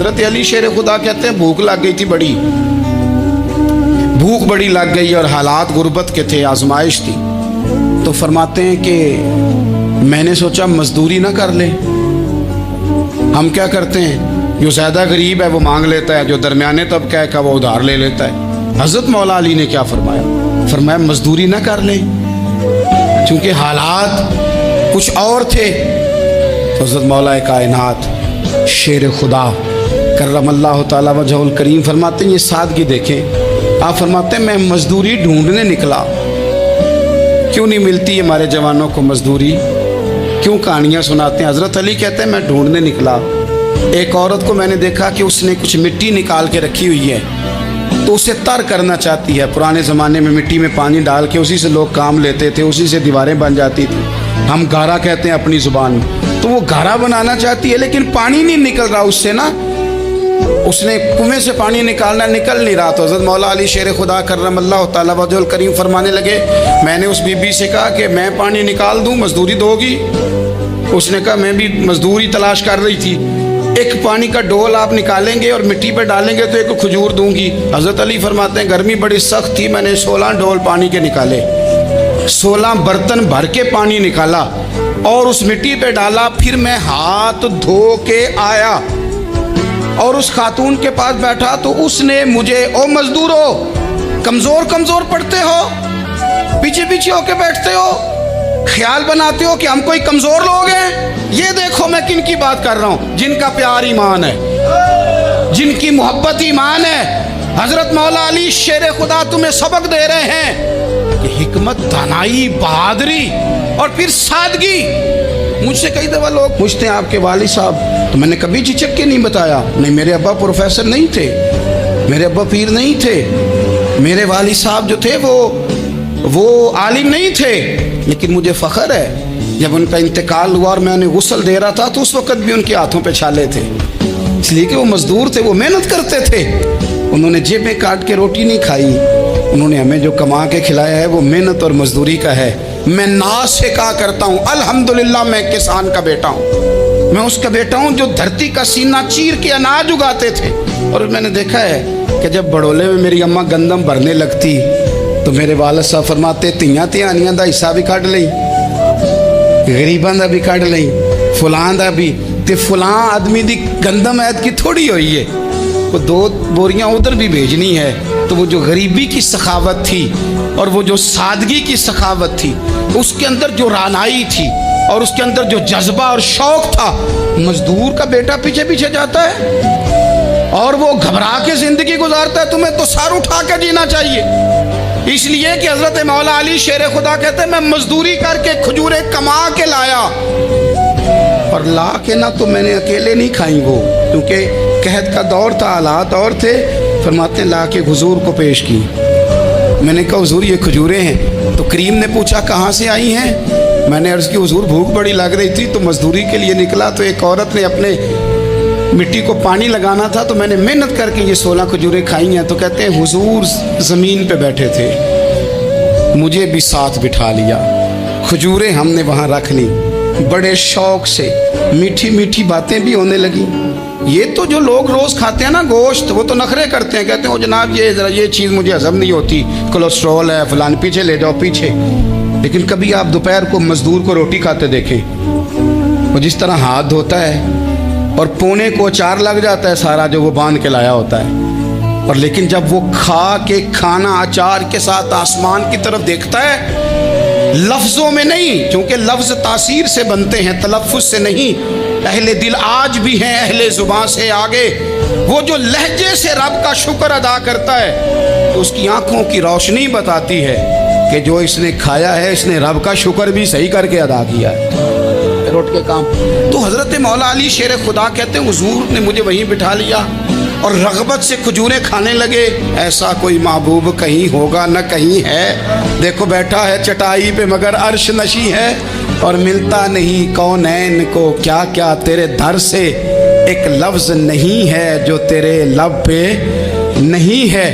हजरत अली शेर खुदा कहते हैं भूख लग गई थी बड़ी, भूख बड़ी लग गई और हालात गुर्बत के थे, आजमाइश थी। तो फरमाते हैं कि मैंने सोचा मजदूरी ना कर ले। हम क्या करते हैं, जो ज़्यादा गरीब है वो मांग लेता है, जो दरमियाने तबका है का वो उधार ले लेता है। हज़रत मौला अली ने क्या फरमाया, फरमाया मजदूरी ना कर ले, चूँकि हालात कुछ और थे। तो हज़रत मौला कायनात शेर खुदा करमल्लाहु ताला वजहुल करीम फरमाते हैं, ये सादगी देखें। आप फरमाते हैं मैं मजदूरी ढूंढने निकला, क्यों नहीं मिलती हमारे जवानों को मजदूरी, क्यों कहानियाँ सुनाते हैं। हज़रत अली कहते हैं मैं ढूंढने निकला, एक औरत को मैंने देखा कि उसने कुछ मिट्टी निकाल के रखी हुई है, तो उसे तर करना चाहती है। पुराने ज़माने में मिट्टी में पानी डाल के उसी से लोग काम लेते थे, उसी से दीवारें बन जाती थी, हम गारा कहते हैं अपनी ज़ुबान में। तो वो गारा बनाना चाहती है लेकिन पानी नहीं निकल रहा उससे ना, उसने कुएं से पानी निकालना, निकल नहीं रहा। तो हज़रत मौला अली शेर खुदा करमल्लाहु ताला वजहुल करीम फरमाने लगे, मैंने उस बीबी से कहा कि मैं पानी निकाल दूं, मजदूरी दोगी? उसने कहा मैं भी मजदूरी तलाश कर रही थी, एक पानी का डोल आप निकालेंगे और मिट्टी पर डालेंगे तो एक खजूर दूंगी। हज़रत अली फरमाते हैं गर्मी बड़ी सख्त थी, मैंने 16 डोल पानी के निकाले, 16 बर्तन भर के पानी निकाला और उस मिट्टी पे डाला। फिर मैं हाथ धो के आया और उस खातून के पास बैठा तो उसने मुझे, ओ मजदूरो कमज़ोर कमज़ोर पड़ते हो, पीछे पीछे होके बैठते हो, ख्याल बनाते हो कि हम कोई कमज़ोर लोग हैं। ये देखो मैं किन की बात कर रहा हूँ, जिनका प्यार ईमान है, जिनकी मोहब्बत ईमान है। हज़रत मौला अली शेर खुदा तुम्हें सबक दे रहे हैं कि हिकमत, दानाई, बहादुरी और फिर सादगी। मुझसे कई दफ़ा लोग पूछते हैं आपके वालिद साहब, तो मैंने कभी झिझक के नहीं बताया, नहीं मेरे अब्बा प्रोफेसर नहीं थे, मेरे अब्बा पीर नहीं थे, मेरे वालिद साहब जो थे वो आलिम नहीं थे। लेकिन मुझे फ़ख्र है जब उनका इंतकाल हुआ और मैं उन्हें गुस्ल दे रहा था तो उस वक़्त भी उनके हाथों पे छाले थे, इसलिए कि वो मज़दूर थे, वो मेहनत करते थे। उन्होंने जेबें काट के रोटी नहीं खाई, उन्होंने हमें जो कमा के खिलाया है वो मेहनत और मजदूरी का है। मैं नाज से कहा करता हूँ अल्हम्दुलिल्लाह मैं किसान का बेटा हूँ, मैं उसका बेटा हूँ जो धरती का सीना चीर के अनाज उगाते थे। और मैंने देखा है कि जब बड़ोले में मेरी अम्मा गंदम भरने लगती तो मेरे वालिद साहब फरमाते तियां तिहानियां दा हिस्सा भी कढ़ लई, गरीबां दा भी कढ़ लई, फलां दा भी, ते फलां आदमी दी गंदम ऐद की थोड़ी हुई है, वो 2 बोरियां उधर भी भेजनी है। तो वो जो गरीबी की सखावत थी और वो जो सादगी की सखावत थी, उसके अंदर जो रानाई थी और उसके अंदर जो जज्बा और शौक था, मजदूर का बेटा पीछे पीछे जाता है और वो घबरा के जिंदगी गुजारता है। तुम्हें तो सर उठा के जीना चाहिए, इसलिए कि हज़रत मौला अली शेर खुदा कहते हैं मैं मजदूरी करके खजूरें कमा के लाया, और ला के ना तो मैंने अकेले नहीं खाई वो, क्योंकि कहत का दौर था, हालात और थे। फरमाते हैं ला के हुजूर को पेश की। मैंने कहा हुजूर ये खजूरें हैं। तो करीम ने पूछा कहाँ से आई हैं? मैंने अर्ज़ की हुजूर भूख बड़ी लग रही थी तो मजदूरी के लिए निकला, तो एक औरत ने अपने मिट्टी को पानी लगाना था तो मैंने मेहनत करके ये 16 खजूरें खाई हैं। तो कहते हैं हुजूर ज़मीन पे बैठे थे, मुझे भी साथ बिठा लिया, खजूरें हमने वहाँ रख ली, बड़े शौक से मीठी मीठी बातें भी होने लगी। ये तो जो लोग रोज़ खाते हैं ना गोश्त, वो तो नखरे करते हैं, कहते हैं जनाब ये चीज़ मुझे हजम नहीं होती, कोलेस्ट्रॉल है फलान, पीछे ले जाओ पीछे। लेकिन कभी आप दोपहर को मजदूर को रोटी खाते देखें, वो जिस तरह हाथ धोता है और पोने को अचार लग जाता है सारा जो वो बांध के लाया होता है, और लेकिन जब वो खा के खाना अचार के साथ आसमान की तरफ देखता है, लफ्ज़ों में नहीं, क्योंकि लफ्ज़ तासीर से बनते हैं, तलफ़्फ़ुज़ से नहीं। अहले दिल आज भी हैं अहले ज़ुबान से आगे। वो जो लहजे से रब का शुक्र अदा करता है तो उसकी आँखों की रोशनी बताती है कि जो इसने खाया है इसने रब का शुक्र भी सही करके अदा किया है, रोट के काम। तो हज़रत मौला अली शेर खुदा कहते हैं हुजूर ने मुझे वहीं बिठा लिया और रग़बत से खजूरें खाने लगे। ऐसा कोई महबूब कहीं होगा न कहीं है, देखो बैठा है चटाई पे मगर अर्श नशी है, और मिलता नहीं कौनैन को क्या क्या तेरे दर से, एक लफ्ज़ नहीं है जो तेरे लब पे नहीं है।